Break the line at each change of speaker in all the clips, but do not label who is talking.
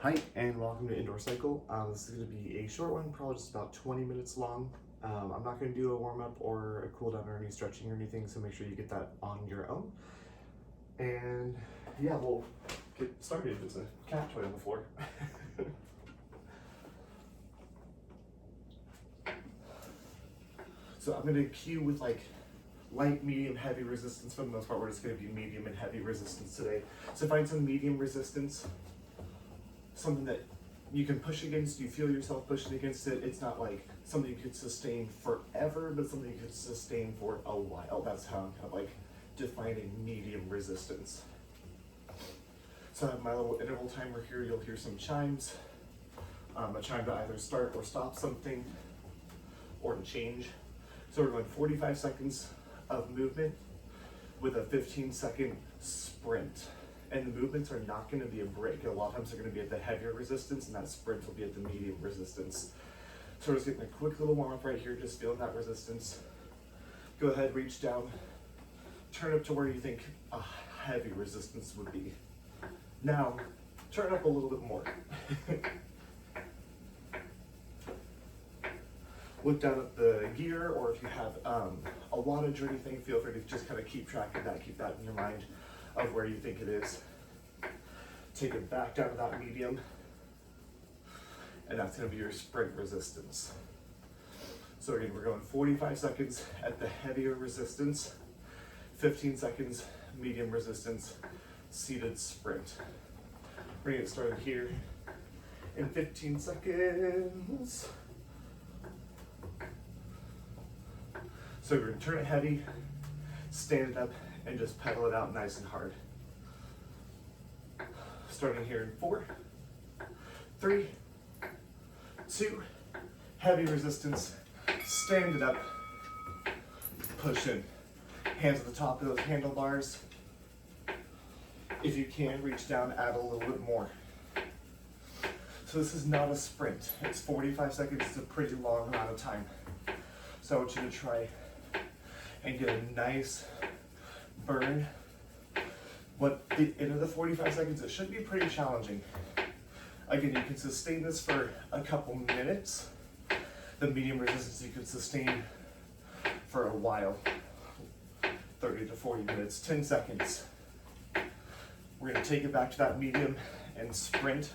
Hi, and welcome to Indoor Cycle. This is going to be a short one, probably just about 20 minutes long. I'm not going to do a warm-up or a cool down or any stretching or anything, so make sure you get that on your own. And yeah, we'll get started. It's a cat toy on the floor. So I'm going to cue with like light, medium, heavy resistance. For the most part, we're just going to be medium and heavy resistance today. So find some medium resistance, something that you can push against, you feel yourself pushing against it. It's not like something you could sustain forever, but something you could sustain for a while. That's how I'm kind of like defining medium resistance. So I have my little interval timer here. You'll hear some chimes. A chime to either start or stop something or to change. So we're going 45 seconds of movement with a 15-second sprint. And the movements are not going to be a break. A lot of times they're going to be at the heavier resistance, and that sprint will be at the medium resistance. So we're just getting a quick little warm up right here, just feeling that resistance. Go ahead, reach down, turn up to where you think a heavy resistance would be. Now, turn up a little bit more. Look down at the gear, or if you have a wattage or anything, feel free to just kind of keep track of that, keep that in your mind of where you think it is. Take it back down to that medium, and that's going to be your sprint resistance. So again, we're going 45 seconds at the heavier resistance, 15 seconds medium resistance, seated sprint. We're going to get started here in 15 seconds. So we're going to turn it heavy, stand it up, and just pedal it out nice and hard. Starting here in 4, 3, 2, heavy resistance, stand it up, push in. Hands at the top of those handlebars. If you can, reach down, add a little bit more. So this is not a sprint. It's 45 seconds, it's a pretty long amount of time. So I want you to try and get a nice burn. But the end of the 45 seconds, it should be pretty challenging. Again, you can sustain this for a couple minutes. The medium resistance you can sustain for a while, 30 to 40 minutes, 10 seconds. We're gonna take it back to that medium and sprint.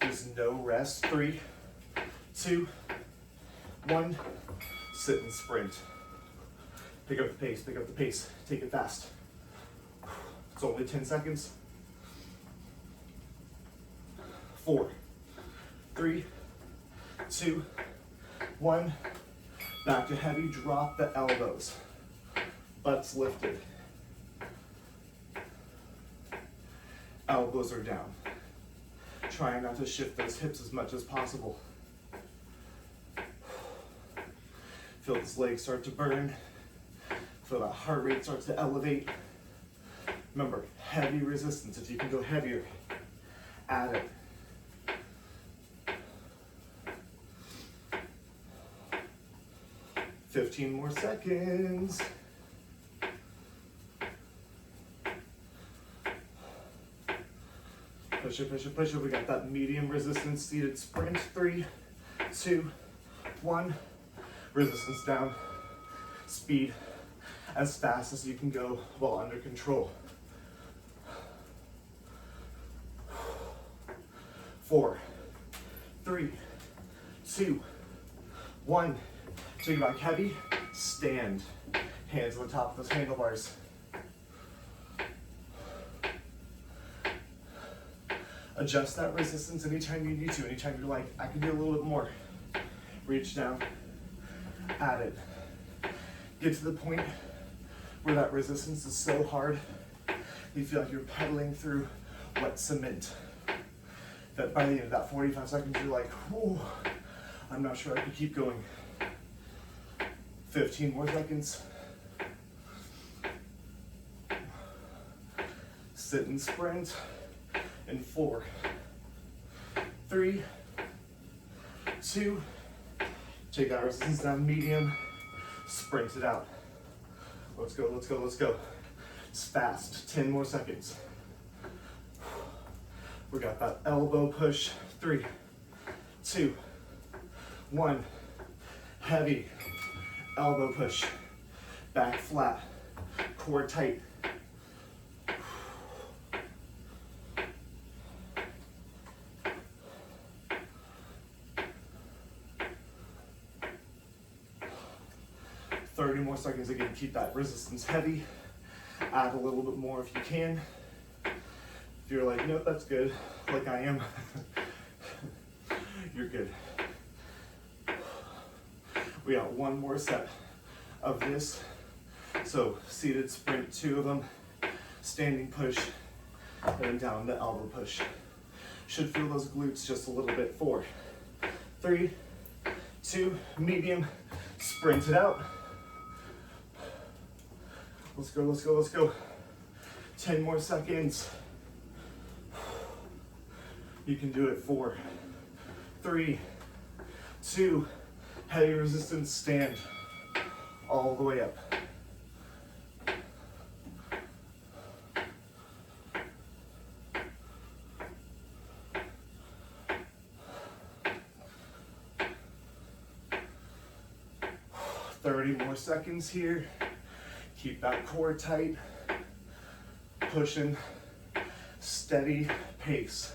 There's no rest. 3, 2, 1, sit and sprint. Pick up the pace, pick up the pace, take it fast. It's only 10 seconds. 4, 3, 2, 1. Back to heavy, drop the elbows. Butts lifted. Elbows are down. Trying not to shift those hips as much as possible. Feel this leg start to burn. Feel that heart rate starts to elevate. Remember, heavy resistance. If you can go heavier, add it. "15 more seconds. Push it, push it, push it. We got that medium resistance seated sprint. 3, 2, 1. Resistance down. Speed as fast as you can go while under control. 4, 3, 2, 1. Take it back heavy, stand. Hands on the top of those handlebars. Adjust that resistance anytime you need to. Anytime you're like, I can do a little bit more. Reach down, add it. Get to the point where that resistance is so hard, you feel like you're pedaling through wet cement. That by the end of that 45 seconds, you're like, whew, I'm not sure I can keep going. 15 more seconds. Sit and sprint in 4, 3, 2, take that resistance down medium, sprint it out. Let's go, let's go, let's go. It's fast, 10 more seconds. We got that elbow push. 3, 2, 1. Heavy elbow push. Back flat. Core tight. More seconds. Again, keep that resistance heavy. Add a little bit more if you can. If you're like, nope, that's good, like I am, you're good. We got one more set of this. So seated sprint, 2 of them, standing push, and then down the elbow push. Should feel those glutes just a little bit. 4, 3, 2, medium, sprint it out. Let's go, let's go, let's go. 10 more seconds. You can do it. 4, 3, 2, heavy resistance, stand all the way up. More seconds here. Keep that core tight, pushing, steady pace.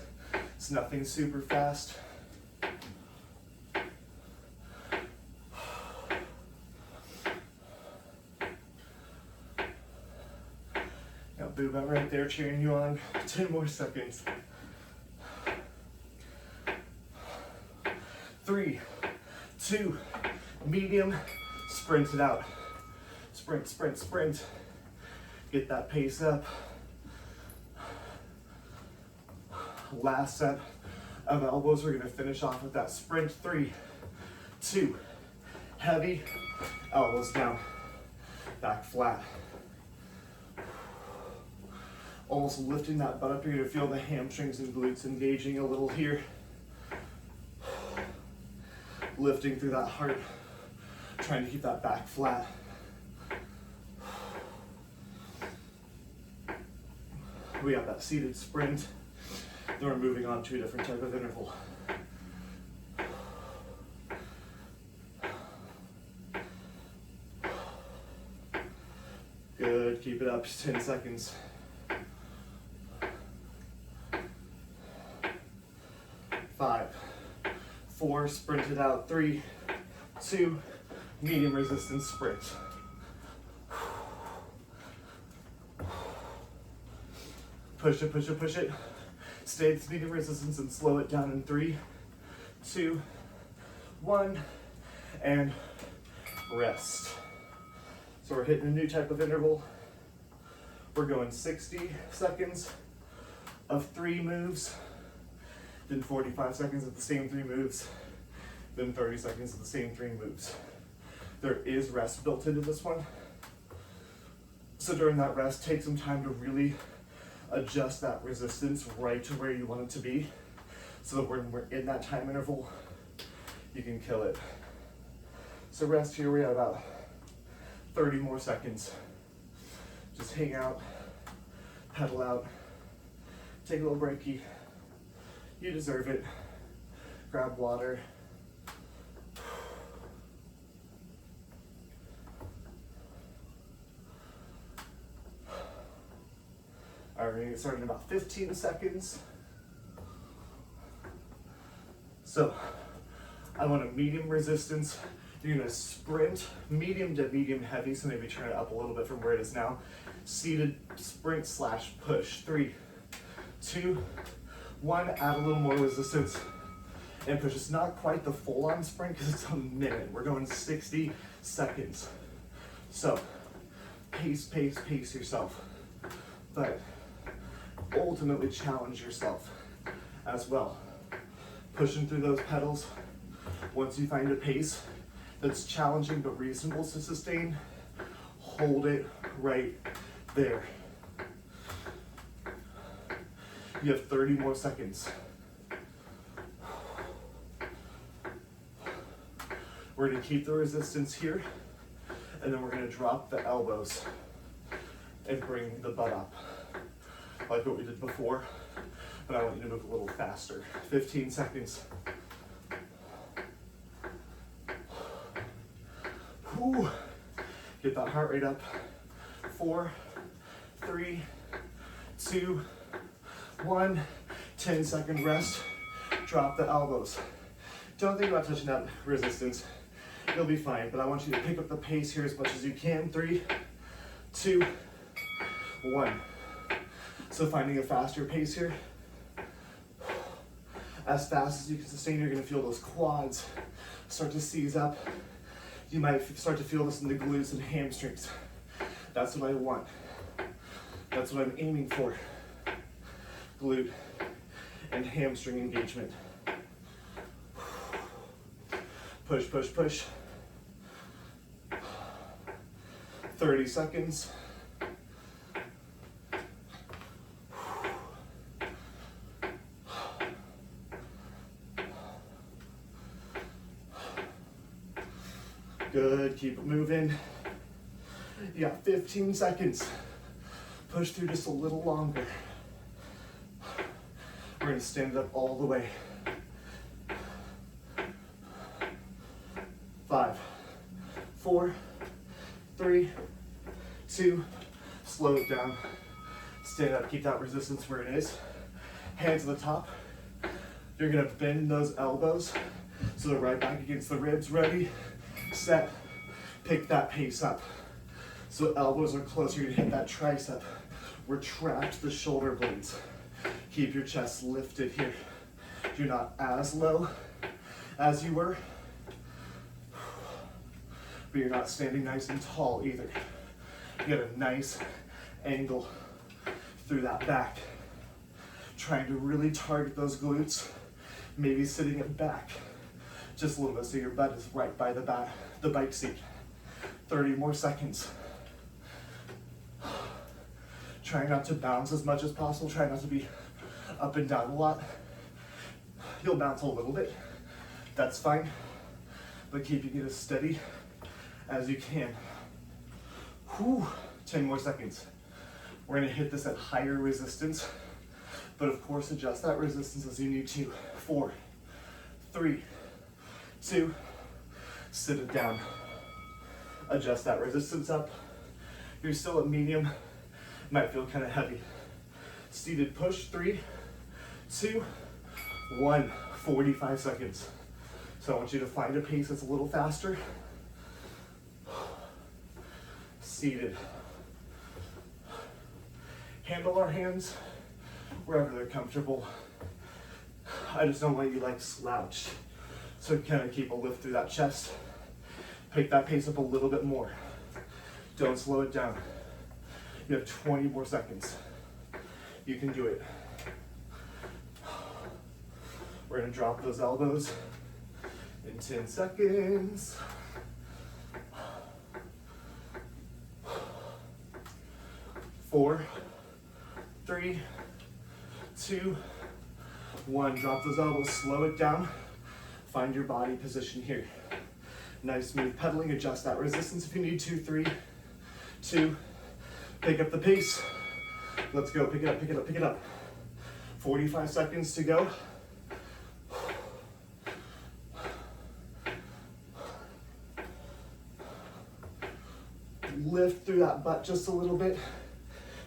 It's nothing super fast. Now Boob, I'm right there cheering you on. 10 more seconds. 3, 2, medium, sprint it out. Sprint, sprint, sprint. Get that pace up. Last set of elbows. We're gonna finish off with that sprint. 3, 2, heavy, elbows down, back flat. Almost lifting that butt up. You're gonna feel the hamstrings and glutes engaging a little here. Lifting through that heart, trying to keep that back flat. We have that seated sprint. Then we're moving on to a different type of interval. Good, keep it up, 10 seconds. 5, 4, sprint it out. 3, 2, medium resistance sprint. Push it, push it, push it. Stay at medium resistance and slow it down in 3, 2, 1, and rest. So we're hitting a new type of interval. We're going 60 seconds of 3 moves, then 45 seconds of the same 3 moves, then 30 seconds of the same 3 moves. There is rest built into this one. So during that rest, take some time to really adjust that resistance right to where you want it to be, so that when we're in that time interval, you can kill it. So rest here, we're at about 30 more seconds. Just hang out, pedal out, take a little breaky. You deserve it. Grab water. All right, we're gonna get started in about 15 seconds. So I want a medium resistance. You're gonna sprint, medium to medium heavy, so maybe turn it up a little bit from where it is now. Seated sprint slash push. 3, 2, 1, add a little more resistance and push. It's not quite the full on sprint because it's a minute. We're going 60 seconds. So pace, pace, pace yourself. But ultimately challenge yourself as well. Pushing through those pedals. Once you find a pace that's challenging but reasonable to sustain, hold it right there. You have 30 more seconds. We're gonna keep the resistance here, and then we're gonna drop the elbows and bring the butt up, like what we did before. but I want you to move a little faster. 15 seconds. Whew. Get that heart rate up. 4, 3, 2, 1. 10-second rest. Drop the elbows. Don't think about touching that resistance. You'll be fine, but I want you to pick up the pace here as much as you can. 3, 2, 1. So finding a faster pace here. As fast as you can sustain, you're gonna feel those quads start to seize up. You might start to feel this in the glutes and hamstrings. That's what I want. That's what I'm aiming for. Glute and hamstring engagement. Push, push, push. 30 seconds. Good, keep it moving. You got 15 seconds. Push through just a little longer. We're gonna stand it up all the way. 5, 4, 3, 2, slow it down. Stand up, keep that resistance where it is. Hands at the top. You're gonna bend those elbows so they're right back against the ribs. Ready, set, pick that pace up. So elbows are close, you're gonna hit that tricep. Retract the shoulder blades. Keep your chest lifted here. You're not as low as you were, but you're not standing nice and tall either. You get a nice angle through that back. Trying to really target those glutes, maybe sitting it back just a little bit so your butt is right by the bike seat. 30 more seconds. Try not to bounce as much as possible. Try not to be up and down a lot. You'll bounce a little bit. That's fine. But keeping it as steady as you can. Whew. 10 more seconds. We're gonna hit this at higher resistance, but of course adjust that resistance as you need to. 4, 3, 2, sit it down. Adjust that resistance up. You're still at medium. Might feel kind of heavy. Seated push, 3, 2, 1, 45 seconds. So I want you to find a pace that's a little faster. Seated. Handle our hands wherever they're comfortable. I just don't want you like slouched. So kind of keep a lift through that chest. Pick that pace up a little bit more. Don't slow it down. You have 20 more seconds. You can do it. We're gonna drop those elbows in 10 seconds. 4, 3, 2, 1. Drop those elbows, slow it down. Find your body position here. Nice smooth pedaling, adjust that resistance if you need to. 3, 2, pick up the pace. Let's go, pick it up, pick it up, pick it up. 45 seconds to go. Lift through that butt just a little bit.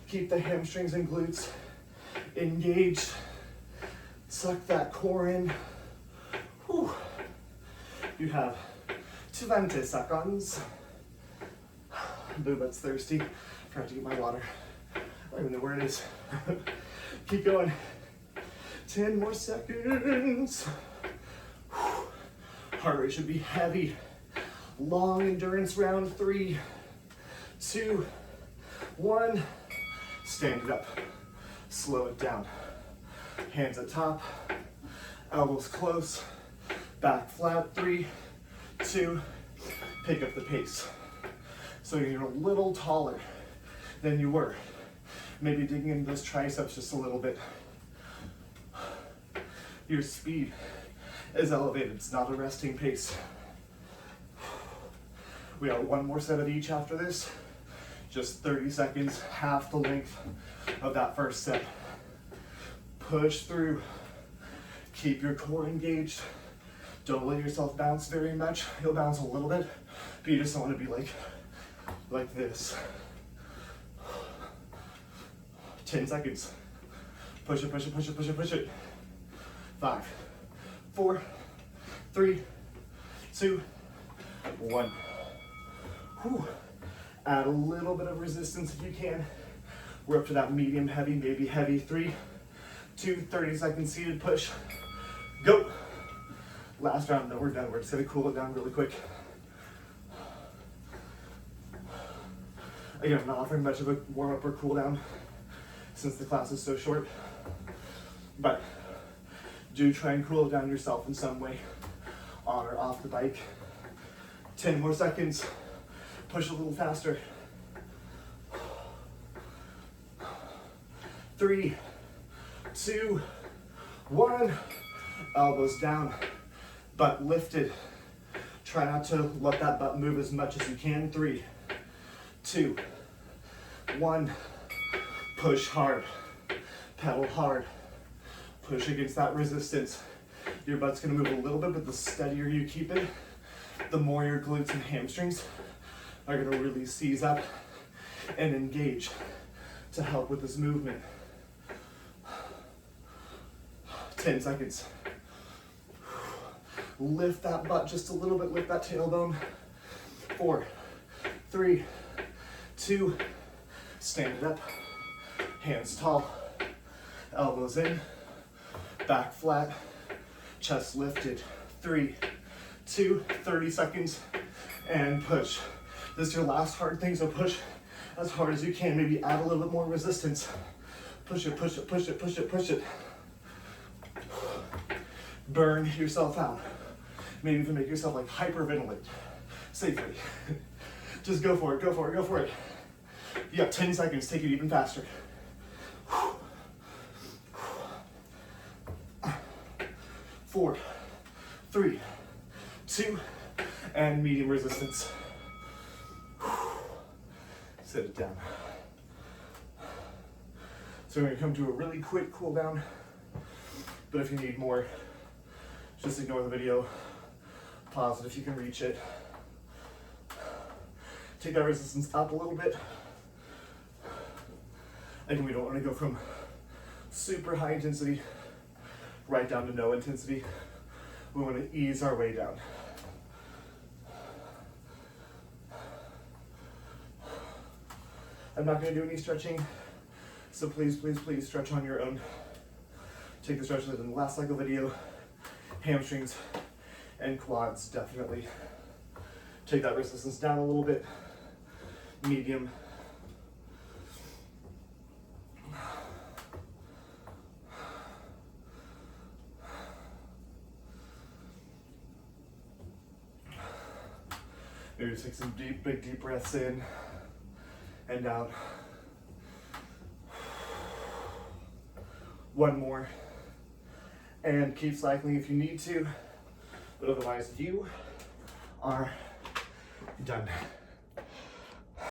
Keep the hamstrings and glutes engaged. Suck that core in. Whew. You have 20 seconds. Boo butt's thirsty. Trying to get my water. I don't even know where it is. Keep going. 10 more seconds. Heart rate should be heavy. Long endurance round. 3, 2, 1. Stand it up. Slow it down. Hands at top. Elbows close. Back flat. 3, 2. Pick up the pace. So you're a little taller than you were. Maybe digging into those triceps just a little bit. Your speed is elevated. It's not a resting pace. We got one more set of each after this. Just 30 seconds, half the length of that first set. Push through. Keep your core engaged. Don't let yourself bounce very much. You'll bounce a little bit, but you just don't want to be like this. 10 seconds. Push it, push it, push it, push it, push it. 5, 4, 3, 2, 1. Whew. Add a little bit of resistance if you can. We're up to that medium heavy, maybe heavy. 3, 2, 30 seconds seated push. Go. Last round, then we're done. We're just gonna cool it down really quick. Again, I'm not offering much of a warm up or cool down since the class is so short, but do try and cool down yourself in some way, on or off the bike. 10 more seconds. Push a little faster. 3, 2, 1. Elbows down, butt lifted. Try not to let that butt move as much as you can. 3, 2, 1. Push hard, pedal hard. Push against that resistance. Your butt's gonna move a little bit, but the steadier you keep it, the more your glutes and hamstrings are gonna really seize up and engage to help with this movement. 10 seconds. Lift that butt just a little bit, lift that tailbone. 4, 3, 2, stand it up. Hands tall, elbows in, back flat, chest lifted. 3, 2, 30 seconds, and push. This is your last hard thing, so push as hard as you can. Maybe add a little bit more resistance. Push it, push it, push it, push it, push it. Burn yourself out. Maybe even make yourself like hyperventilate safely. Just go for it, go for it, go for it. You got 10 seconds, take it even faster. 4, 3, 2, and medium resistance. Sit it down. So we're gonna come to a really quick cool down, but if you need more, just ignore the video, pause it if you can reach it. Take that resistance up a little bit. Again, we don't want to go from super high intensity right down to no intensity. We want to ease our way down. I'm not going to do any stretching, so please, please, please stretch on your own. Take the stretch that in the last cycle video. Hamstrings and quads, definitely. Take that resistance down a little bit. Medium. Maybe just take some deep, big, deep breaths in and out. One more. And keep cycling if you need to, but otherwise you are done.